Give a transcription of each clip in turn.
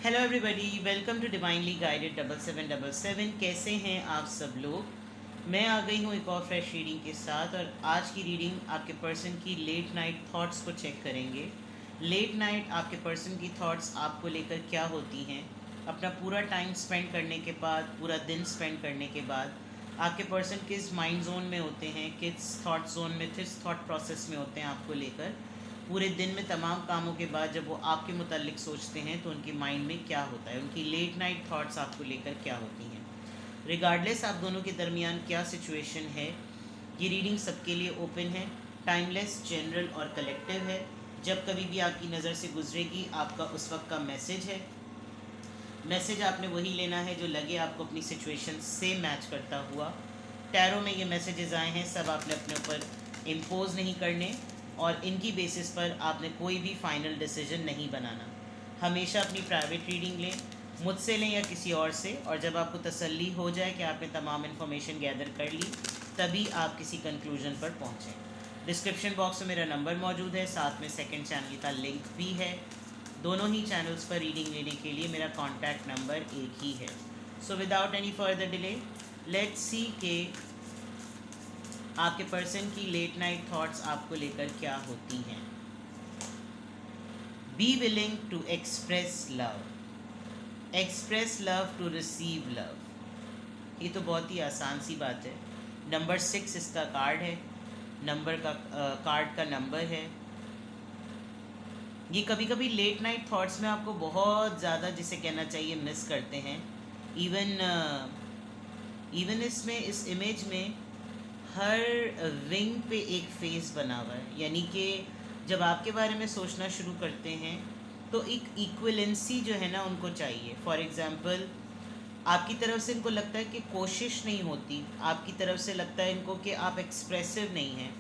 Hello everybody, welcome to divinely guided 7777। कैसे हैं आप सब लोग। मैं आ गई हूँ एक और फ्रेश रीडिंग के साथ, और आज की रीडिंग आपके पर्सन की लेट नाइट थॉट्स को चेक करेंगे। लेट नाइट आपके पर्सन की थॉट्स आपको लेकर क्या होती हैं। अपना पूरा टाइम स्पेंड करने के बाद, पूरा दिन स्पेंड करने के बाद, आपके पर्सन किस माइंड जोन में होते हैं, किस थॉट जोन में, किस थॉट प्रोसेस में होते हैं आपको लेकर। पूरे दिन में तमाम कामों के बाद जब वो आपके मुतालिक सोचते हैं तो उनकी माइंड में क्या होता है, उनकी लेट नाइट थॉट्स आपको लेकर क्या होती हैं। रिगार्डलेस आप दोनों के दरमियान क्या सिचुएशन है, ये रीडिंग सबके लिए ओपन है, टाइमलेस, जनरल और कलेक्टिव है। जब कभी भी आपकी नज़र से गुजरेगी आपका उस वक्त का मैसेज है। मैसेज आपने वही लेना है जो लगे आपको अपनी सिचुएशन से मैच करता हुआ। टैरो में ये मैसेजेस आए हैं, सब आपने अपने ऊपर इम्पोज नहीं करने, और इनकी बेसिस पर आपने कोई भी फाइनल डिसीजन नहीं बनाना। हमेशा अपनी प्राइवेट रीडिंग लें, मुझसे लें या किसी और से, और जब आपको तसल्ली हो जाए कि आपने तमाम इन्फॉर्मेशन गैदर कर ली, तभी आप किसी कंक्लूजन पर पहुँचें। डिस्क्रिप्शन बॉक्स में मेरा नंबर मौजूद है, साथ में सेकंड चैनल का लिंक भी है। दोनों ही चैनल्स पर रीडिंग लेने के लिए मेरा कॉन्टैक्ट नंबर एक ही है। So without any further delay, let's see के आपके पर्सन की लेट नाइट थॉट्स आपको लेकर क्या होती हैं। Be willing to express love, express love to receive love. ये तो बहुत ही आसान सी बात है। नंबर 6 इसका कार्ड है, नंबर का कार्ड का नंबर है। ये कभी कभी लेट नाइट थॉट्स में आपको बहुत ज़्यादा, जिसे कहना चाहिए, मिस करते हैं। इवन इवन इसमें, इस इमेज में हर विंग पे एक फेस बना हुआ है, यानी कि जब आपके बारे में सोचना शुरू करते हैं तो एक इक्वलेंसी जो है ना उनको चाहिए। फॉर एग्ज़ाम्पल, आपकी तरफ से इनको लगता है कि कोशिश नहीं होती, आपकी तरफ से लगता है इनको कि आप एक्सप्रेसिव नहीं हैं।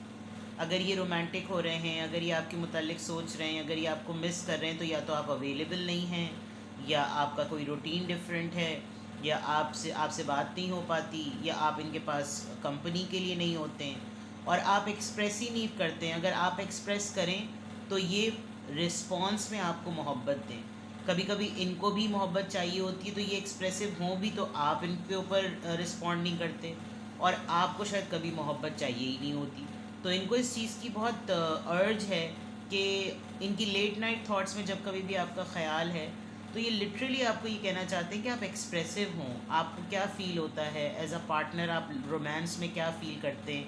अगर ये रोमांटिक हो रहे हैं, अगर ये आपके मुतालिक सोच रहे हैं, अगर ये आपको मिस कर रहे हैं, तो या तो आप अवेलेबल नहीं हैं, या आपका कोई रूटीन डिफरेंट है, या आपसे आपसे बात नहीं हो पाती, या आप इनके पास कंपनी के लिए नहीं होते हैं, और आप एक्सप्रेस ही नहीं करते हैं। अगर आप एक्सप्रेस करें तो ये रिस्पॉन्स में आपको मोहब्बत दें। कभी कभी इनको भी मोहब्बत चाहिए होती है, तो ये एक्सप्रेसिव हों भी तो आप इनके ऊपर रिस्पॉन्ड नहीं करते, और आपको शायद कभी मोहब्बत चाहिए ही नहीं होती। तो इनको इस चीज़ की बहुत अर्ज है कि इनकी लेट नाइट थॉट्स में जब कभी भी आपका ख्याल है, तो ये लिटरली आपको ये कहना चाहते हैं कि आप एक्सप्रेसिव हों। आपको क्या फ़ील होता है एज अ पार्टनर, आप रोमांस में क्या फ़ील करते हैं,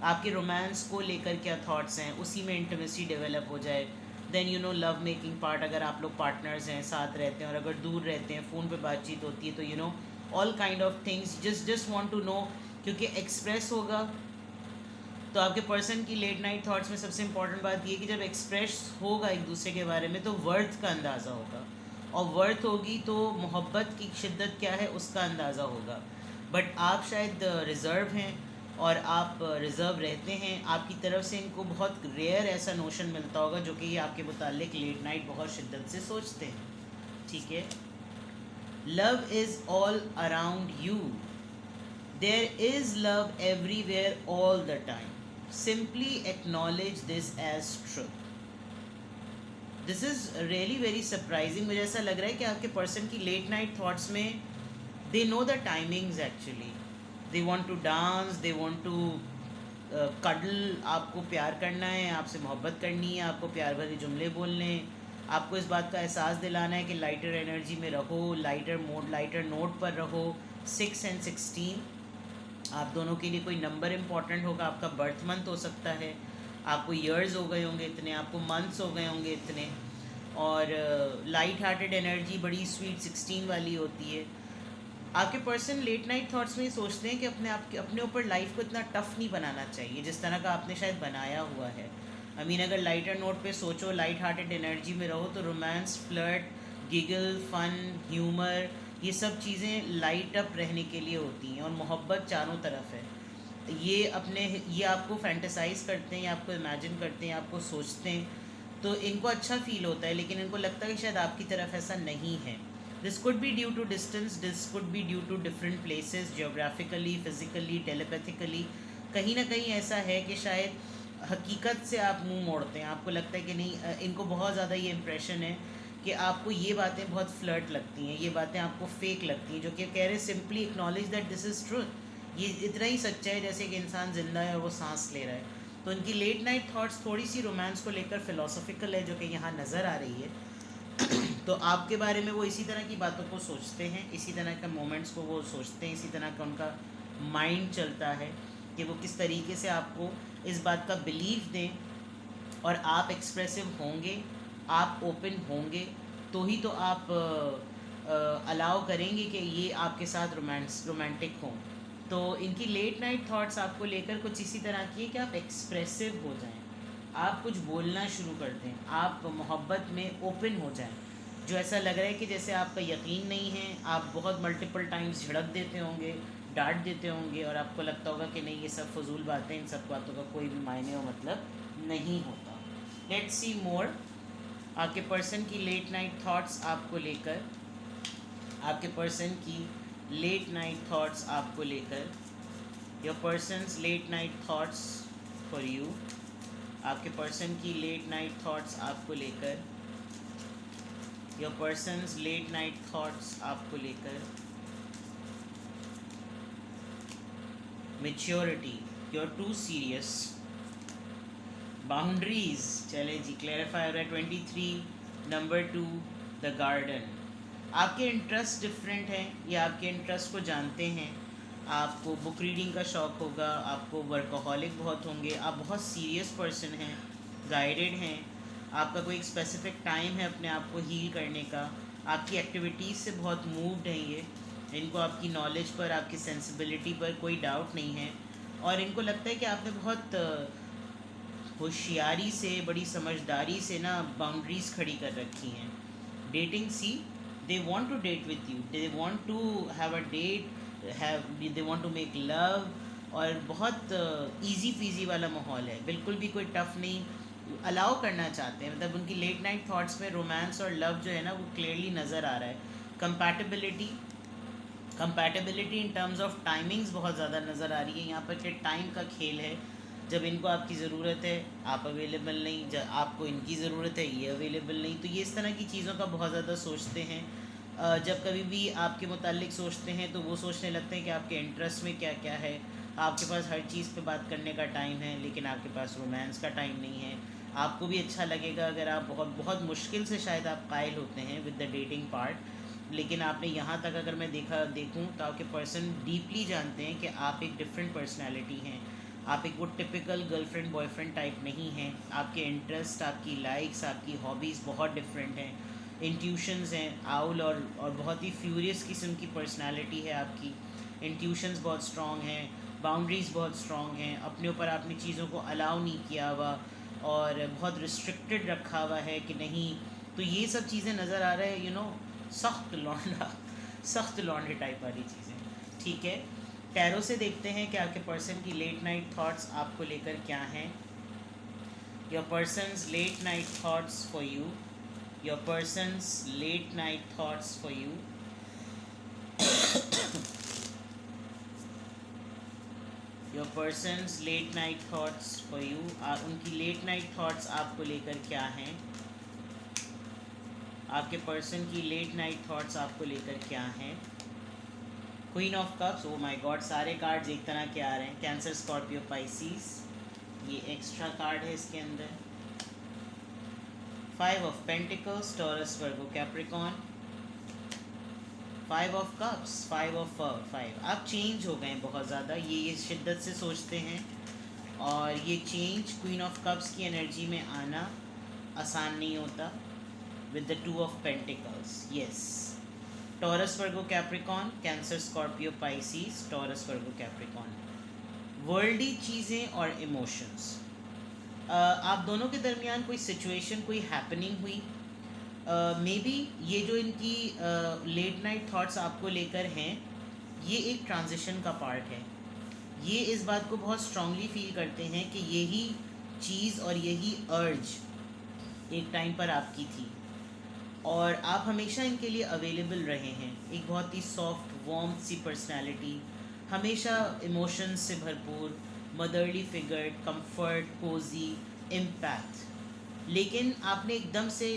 आपके रोमांस को लेकर क्या थॉट्स हैं, उसी में इंटीमेसी डेवलप हो जाए। देन लव मेकिंग पार्ट, अगर आप लोग पार्टनर्स हैं, साथ रहते हैं, और अगर दूर रहते हैं, फ़ोन पे बातचीत होती है, तो all kind of things, just want to know. क्योंकि एक्सप्रेस होगा तो आपके पर्सन की लेट नाइट थॉट्स में सबसे इंपॉर्टेंट बात ये है कि जब एक्सप्रेस होगा एक दूसरे के बारे में तो वर्थ का अंदाज़ा होगा, और वर्थ होगी तो मोहब्बत की शिद्दत क्या है उसका अंदाज़ा होगा। बट आप शायद रिज़र्व हैं, और आप रिज़र्व रहते हैं, आपकी तरफ से इनको बहुत रेयर ऐसा नोशन मिलता होगा जो कि ये आपके मुतालिक लेट नाइट बहुत शिद्दत से सोचते हैं। ठीक है। Love is all around you, there is love everywhere all the time, simply acknowledge this as truth. This is really very surprising. मुझे ऐसा लग रहा है कि आपके पर्सन की लेट नाइट थॉट्स में they know the timings actually. They want to dance, they want to cuddle, आपको प्यार करना है, आपसे मोहब्बत करनी है, आपको प्यार भरे जुमले बोलने हैं, आपको इस बात का एहसास दिलाना है कि लाइटर एनर्जी में रहो, लाइटर नोट पर रहो। 6 एंड 16 आप दोनों के लिए कोई नंबर इम्पॉर्टेंट होगा, आपका बर्थ मंथ हो सकता है, आपको ईयर्स हो गए होंगे इतने, आपको मंथ्स हो गए होंगे इतने, और लाइट हार्टेड एनर्जी बड़ी स्वीट 16 वाली होती है। आपके पर्सन लेट नाइट थॉट्स में ये सोचते हैं कि अपने ऊपर लाइफ को इतना टफ नहीं बनाना चाहिए जिस तरह का आपने शायद बनाया हुआ है। आई मीन, अगर लाइटर नोट पे सोचो, लाइट हार्टेड एनर्जी में रहो, तो romance, flirt, giggle, fun, humour, ये सब चीज़ें लाइट अप रहने के लिए होती हैं, और मोहब्बत चारों तरफ है। ये आपको फैंटेसाइज करते हैं, या आपको इमेजिन करते हैं, आपको सोचते हैं, तो इनको अच्छा फील होता है, लेकिन इनको लगता है कि शायद आपकी तरफ ऐसा नहीं है। This could be due to distance, this could be due to different places, geographically, physically, telepathically. कहीं ना कहीं ऐसा है कि शायद हकीकत से आप मुंह मोड़ते हैं, आपको लगता है कि नहीं, इनको बहुत ज़्यादा ये इम्प्रेशन है कि आपको ये बातें बहुत फ्लर्ट लगती हैं, ये बातें आपको फेक लगती हैं, जो कि कह रहे simply acknowledge that this is truth. ये इतना ही सच्चा है जैसे कि इंसान ज़िंदा है और वो सांस ले रहा है। तो उनकी लेट नाइट थॉट्स थोड़ी सी रोमांस को लेकर फ़िलोसॉफिकल है, जो कि यहाँ नज़र आ रही है। तो आपके बारे में वो इसी तरह की बातों को सोचते हैं, इसी तरह के मोमेंट्स को वो सोचते हैं, इसी तरह का उनका माइंड चलता है कि वो किस तरीके से आपको इस बात का बिलीव दें, और आप एक्सप्रेसिव होंगे, आप ओपन होंगे, तो ही तो आप अलाउ करेंगे कि ये आपके साथ रोमांटिक हों। तो इनकी लेट नाइट थॉट्स आपको लेकर कुछ इसी तरह की है कि आप एक्सप्रेसिव हो जाएं, आप कुछ बोलना शुरू कर दें, आप मोहब्बत में ओपन हो जाएं। जो ऐसा लग रहा है कि जैसे आपका यकीन नहीं है, आप बहुत मल्टीपल टाइम्स झिड़क देते होंगे, डांट देते होंगे, और आपको लगता होगा कि नहीं ये सब फजूल बातें, इन सब बातों का कोई भी मायने और मतलब नहीं होता। लेट्स सी मोर। आपके पर्सन की लेट नाइट थॉट्स आपको लेकर, आपके पर्सन की लेट नाइट थॉट्स आपको लेकर, your person's late night thoughts for you. आपके पर्सन की लेट नाइट थॉट्स आपको लेकर, your person's late night thoughts आपको लेकर। Maturity, you're too serious। Boundaries, चले जी, क्लैरिफाई हो रहा है। 23 नंबर 2, द गार्डन। आपके इंटरेस्ट डिफरेंट हैं, या आपके इंटरेस्ट को जानते हैं। आपको बुक रीडिंग का शौक़ होगा, आपको वर्कोहॉलिक बहुत होंगे, आप बहुत सीरियस पर्सन हैं, गाइडेड हैं, आपका कोई एक स्पेसिफिक टाइम है अपने आप को हील करने का, आपकी एक्टिविटीज़ से बहुत मूव्ड हैं ये, इनको आपकी नॉलेज पर, आपकी सेंसिबिलिटी पर कोई डाउट नहीं है, और इनको लगता है कि आपने बहुत होशियारी से, बड़ी समझदारी से ना बाउंड्रीज़ खड़ी कर रखी हैं। Dating, see they want to date with you, they want to have a date, they want to make love, और बहुत इजी फीजी वाला माहौल है, बिल्कुल भी कोई टफ नहीं, अलाउ करना चाहते हैं। मतलब उनकी लेट नाइट थॉट्स में रोमांस और लव जो है ना वो क्लियरली नज़र आ रहा है। Compatibility, compatibility in terms off timings बहुत ज़्यादा नज़र आ रही है यहाँ पर, कि टाइम का खेल है। जब इनको आपकी ज़रूरत है आप अवेलेबल नहीं, जब आपको इनकी ज़रूरत है ये अवेलेबल नहीं, तो ये इस तरह की चीज़ों का बहुत ज़्यादा सोचते हैं। जब कभी भी आपके मुतालिक सोचते हैं तो वो सोचने लगते हैं कि आपके इंटरेस्ट में क्या क्या है। आपके पास हर चीज़ पे बात करने का टाइम है, लेकिन आपके पास रोमांस का टाइम नहीं है। आपको भी अच्छा लगेगा अगर आप बहुत बहुत मुश्किल से शायद आप कायल होते हैं विद द डेटिंग पार्ट, लेकिन आपने यहाँ तक अगर मैं देखूँ तो आपके पर्सन डीपली जानते हैं कि आप एक डिफरेंट पर्सनैलिटी हैं, आप एक वो टिपिकल गर्लफ्रेंड बॉयफ्रेंड टाइप नहीं हैं। आपके इंटरेस्ट, आपकी लाइक्स, आपकी हॉबीज़ बहुत डिफरेंट हैं, इंट्यूशंस हैं आउल, और बहुत ही फ्यूरियस किस्म की पर्सनालिटी है आपकी। इंट्यूशंस बहुत स्ट्रॉन्ग हैं, बाउंड्रीज़ बहुत स्ट्रॉन्ग हैं, अपने ऊपर आपने चीज़ों को अलाउ नहीं किया हुआ और बहुत रिस्ट्रिक्टेड रखा हुआ है कि नहीं। तो ये सब चीज़ें नज़र आ रहा है, यू नो, सख्त लौंडा, सख्त लौंडे टाइप वाली चीज़ें। ठीक है, टैरो से देखते हैं कि आपके पर्सन की लेट नाइट थॉट्स आपको लेकर क्या हैं। Your person's late night thoughts for you, your person's late night thoughts for you. Your person's late night thoughts for you, उनकी लेट नाइट थॉट्स आपको लेकर क्या हैं। आपके पर्सन की लेट नाइट थॉट्स आपको लेकर क्या हैं। Queen of cups, oh my God, सारे कार्ड्स एक तरह के आ रहे हैं। कैंसर, स्कॉर्पियो, पाइसिस, ये एक्स्ट्रा कार्ड है इसके अंदर। 5 of pentacles, taurus, Virgo, Capricorn. 5 of cups, 5 of 5। आप चेंज हो गए बहुत ज़्यादा, ये शिद्दत से सोचते हैं, और ये चेंज, क्वीन ऑफ कप्स की एनर्जी में आना आसान नहीं होता। With the 2 of pentacles, yes. Taurus, Virgo, Capricorn, Cancer, Scorpio, Pisces, Taurus, Virgo, Capricorn. Worldly चीज़ें और इमोशंस, आप दोनों के दरमियान कोई सिचुएशन, कोई हैपनिंग हुई, मे बी ये जो इनकी लेट नाइट थॉट्स आपको लेकर हैं, ये एक ट्रांजिशन का पार्ट है। ये इस बात को बहुत स्ट्रांगली फील करते हैं कि यही चीज़ और यही अर्ज एक टाइम पर आपकी थी, और आप हमेशा इनके लिए अवेलेबल रहे हैं। एक बहुत ही सॉफ्ट वार्म सी पर्सनालिटी, हमेशा इमोशंस से भरपूर, motherly figure, comfort, cosy, impact. लेकिन आपने एकदम से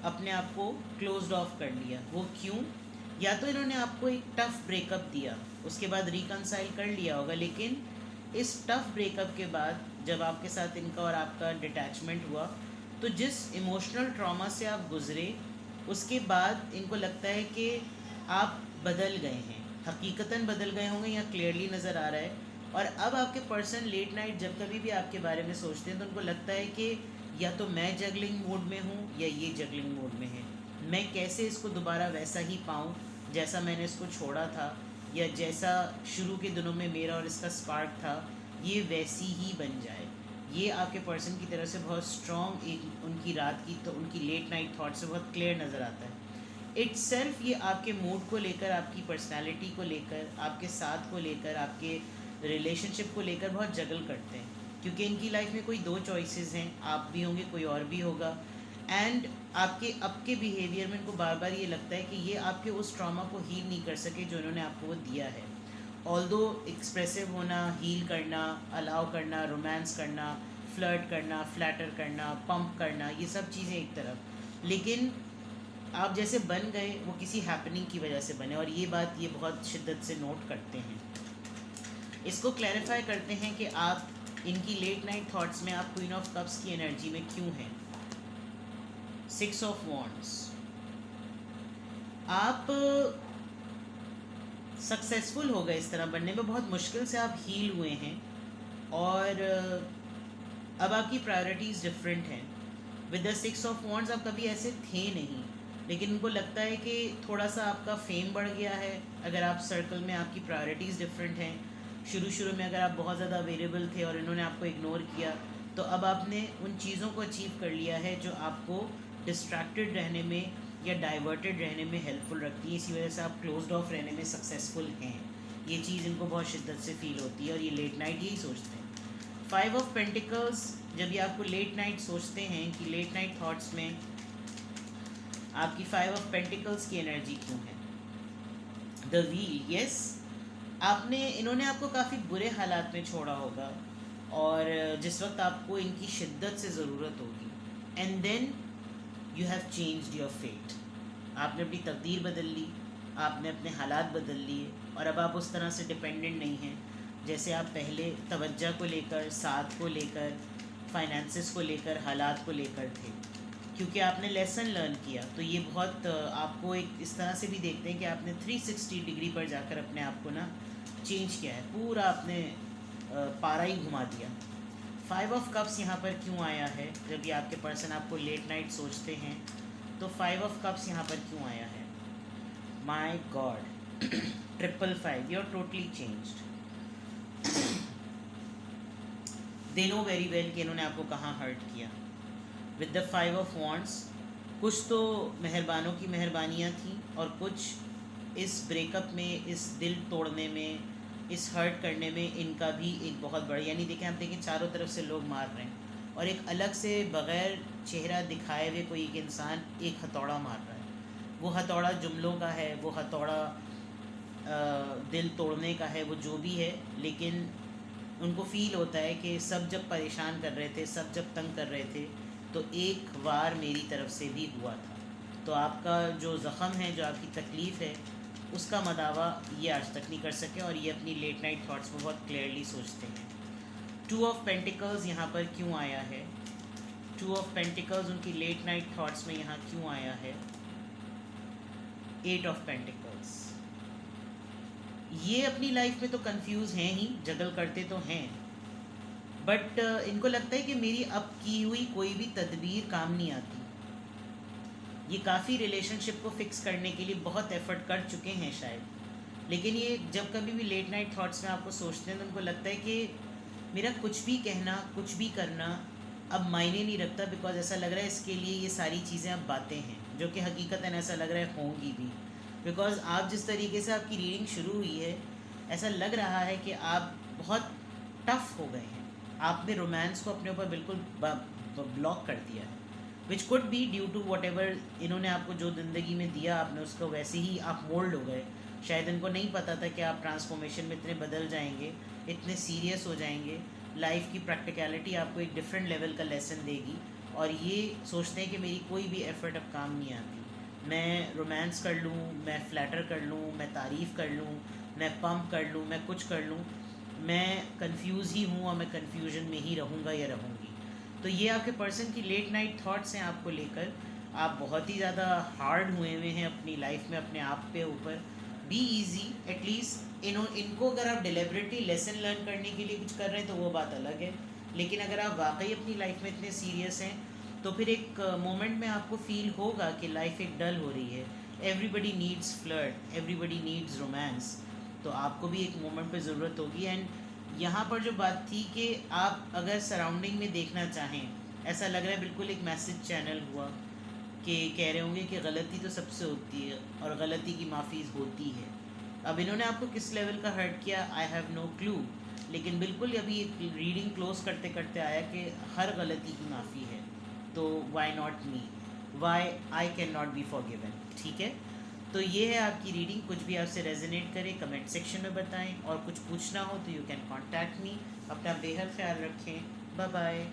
अपने आप को क्लोज्ड ऑफ कर लिया। वो क्यों? या तो इन्होंने आपको एक टफ ब्रेकअप दिया, उसके बाद रिकनसाइल कर लिया होगा, लेकिन इस टफ ब्रेकअप के बाद जब आपके साथ इनका और आपका डिटैचमेंट हुआ, तो जिस इमोशनल ट्रॉमा से आप गुजरे, उसके बाद इनको लगता है कि आप बदल गए हैं, हकीकतन बदल गए होंगे, या क्लियरली नज़र आ रहा है। और अब आपके पर्सन लेट नाइट जब कभी भी आपके बारे में सोचते हैं तो उनको लगता है कि या तो मैं जगलिंग मोड में हूँ या ये जगलिंग मोड में है। मैं कैसे इसको दोबारा वैसा ही पाऊँ जैसा मैंने इसको छोड़ा था, या जैसा शुरू के दिनों में मेरा और इसका स्पार्क था, ये वैसी ही बन जाए। ये आपके पर्सन की तरफ से बहुत स्ट्रॉन्ग एक उनकी रात की, तो उनकी लेट नाइट थॉट से बहुत क्लियर नज़र आता है। इट्सेल्फ ये आपके मूड को लेकर, आपकी पर्सनालिटी को लेकर, आपके साथ को लेकर, आपके रिलेशनशिप को लेकर बहुत जगल करते हैं, क्योंकि इनकी लाइफ में कोई दो चॉइसेस हैं, आप भी होंगे, कोई और भी होगा। एंड आपके अब के बिहेवियर में इनको बार बार ये लगता है कि ये आपके उस ट्रॉमा को हील नहीं कर सके जो इन्होंने आपको वो दिया है। ऑल्दो एक्सप्रेसिव होना, हील करना, अलाउ करना, रोमांस करना, फ्लर्ट करना, फ्लैटर करना, पंप करना, ये सब चीज़ें एक तरफ, लेकिन आप जैसे बन गए वो किसी हैपनिंग की वजह से बने, और ये बात ये बहुत शिद्दत से नोट करते हैं। इसको क्लैरिफाई करते हैं कि आप इनकी लेट नाइट थॉट्स में आप क्वीन ऑफ कप्स की एनर्जी में क्यों हैं। 6 ऑफ वॉन्ड्स, आप सक्सेसफुल हो गए इस तरह बनने में, बहुत मुश्किल से आप हील हुए हैं, और अब आपकी प्रायोरिटीज़ डिफरेंट हैं। विद द 6 ऑफ वॉन्ड्स आप कभी ऐसे थे नहीं, लेकिन उनको लगता है कि थोड़ा सा आपका फेम बढ़ गया है। अगर आप सर्कल में, आपकी प्रायोरिटीज़ डिफरेंट हैं। शुरू में अगर आप बहुत ज़्यादा अवेलेबल थे और इन्होंने आपको इग्नोर किया, तो अब आपने उन चीज़ों को अचीव कर लिया है जो आपको डिस्ट्रैक्टेड रहने में या डाइवर्टेड रहने में हेल्पफुल रखती है। इसी वजह से आप क्लोज्ड ऑफ रहने में सक्सेसफुल हैं। ये चीज़ इनको बहुत शिद्दत से फील होती है, और ये लेट नाइट यही सोचते हैं। 5 ऑफ पेंटिकल्स, जब ये आपको लेट नाइट सोचते हैं कि लेट नाइट थॉट्स में आपकी 5 ऑफ पेंटिकल्स की एनर्जी क्यों है। द व्हील, यस, इन्होंने आपको काफ़ी बुरे हालात में छोड़ा होगा, और जिस वक्त आपको इनकी शिद्दत से ज़रूरत होगी, and then you have changed your fate. आपने अपनी तकदीर बदल ली, आपने अपने हालात बदल लिए, और अब आप उस तरह से डिपेंडेंट नहीं हैं जैसे आप पहले तवज्जो को लेकर, साथ को लेकर, फाइनेंसेस को लेकर, हालात को लेकर थे, क्योंकि आपने लेसन लर्न किया। तो ये बहुत आपको एक इस तरह से भी देखते हैं कि आपने 360 डिग्री पर जाकर अपने आप को ना चेंज किया है, पूरा आपने पारा ही घुमा दिया। 5 ऑफ कप्स यहाँ पर क्यों आया है? जब ये आपके पर्सन आपको लेट नाइट सोचते हैं तो 5 ऑफ कप्स यहाँ पर क्यों आया है? My god, 555, you are totally changed. They know very well कि इन्होंने आपको कहाँ हर्ट किया। विद द 5 ऑफ वॉन्ड्स, कुछ तो मेहरबानों की मेहरबानियाँ थी, और कुछ इस ब्रेकअप में, इस दिल तोड़ने में, इस हर्ट करने में इनका भी एक बहुत बड़ा, यानी देखें, आप देखें चारों तरफ से लोग मार रहे हैं, और एक अलग से बग़ैर चेहरा दिखाए हुए कोई एक इंसान एक हथौड़ा मार रहा है। वो हथौड़ा जुमलों का है, वो हथौड़ा दिल तोड़ने का है, वो जो भी है, लेकिन उनको फ़ील होता है कि सब जब परेशान कर रहे थे, सब जब तंग कर रहे थे, तो एक वार मेरी तरफ से भी हुआ था। तो आपका जो ज़ख़म है, जो आपकी तकलीफ़ है, उसका मदावा ये आज तक नहीं कर सके, और ये अपनी लेट नाइट थॉट्स में बहुत क्लियरली सोचते हैं। 2 ऑफ पेंटिकल्स यहाँ पर क्यों आया है? 2 ऑफ पेंटिकल्स उनकी लेट नाइट थॉट्स में यहाँ क्यों आया है? 8 ऑफ पेंटिकल्स, ये अपनी लाइफ में तो कंफ्यूज हैं ही, जगल करते तो हैं, बट इनको लगता है कि मेरी अब की हुई कोई भी तदबीर काम नहीं आती। ये काफ़ी रिलेशनशिप को फिक्स करने के लिए बहुत एफर्ट कर चुके हैं शायद, लेकिन ये जब कभी भी लेट नाइट थॉट्स में आपको सोचते हैं तो उनको लगता है कि मेरा कुछ भी कहना, कुछ भी करना अब मायने नहीं रखता, बिकॉज ऐसा लग रहा है इसके लिए ये सारी चीज़ें अब बातें हैं, जो कि हकीकतन ऐसा लग रहा है होंगी भी। बिकॉज आप जिस तरीके से आपकी रीडिंग शुरू हुई है, ऐसा लग रहा है कि आप बहुत टफ हो गए हैं, आपने रोमांस को अपने ऊपर बिल्कुल ब्लॉक कर दिया है, which could be due to whatever इन्होंने आपको जो ज़िंदगी में दिया, आपने उसको वैसे ही आप मोल्ड हो गए। शायद इनको नहीं पता था कि आप ट्रांसफॉर्मेशन में इतने बदल जाएंगे, इतने सीरियस हो जाएंगे, लाइफ की प्रैक्टिकलिटी आपको एक डिफरेंट लेवल का लेसन देगी, और ये सोचते हैं कि मेरी कोई भी एफ़र्ट अब काम नहीं आती। मैं रोमांस कर लूँ, मैं फ्लैटर कर लूँ, मैं तारीफ़ कर लूँ, मैं पंप कर लूँ, मैं कुछ कर लूँ, मैं कंफ्यूज ही हूँ और मैं कंफ्यूजन में ही रहूँगा या रहूँगी। तो ये आपके पर्सन की लेट नाइट थॉट्स हैं आपको लेकर। आप बहुत ही ज़्यादा हार्ड हुए हुए हैं अपनी लाइफ में अपने आप पे ऊपर। Be easy at least. इनको अगर आप डिलिबरेटली लेसन लर्न करने के लिए कुछ कर रहे हैं तो वो बात अलग है, लेकिन अगर आप वाकई अपनी लाइफ में इतने सीरियस हैं तो फिर एक मोमेंट में आपको फील होगा कि लाइफ एक डल हो रही है। Everybody needs flirt, everybody needs romance. तो आपको भी एक मोमेंट पे ज़रूरत होगी। एंड यहाँ पर जो बात थी कि आप अगर सराउंडिंग में देखना चाहें, ऐसा लग रहा है बिल्कुल एक मैसेज चैनल हुआ कि कह रहे होंगे कि गलती तो सबसे होती है और गलती की माफ़ी होती है। अब इन्होंने आपको किस लेवल का हर्ट किया, आई हैव नो क्लू, लेकिन बिल्कुल अभी एक रीडिंग क्लोज करते करते आया कि हर गलती की माफ़ी है। तो why not me, why I can not be forgiven. ठीक है, तो ये है आपकी रीडिंग। कुछ भी आपसे रेजोनेट करे कमेंट सेक्शन में बताएं, और कुछ पूछना हो तो यू कैन कॉन्टैक्ट मी। अपना बेहद ख्याल रखें। Bye bye.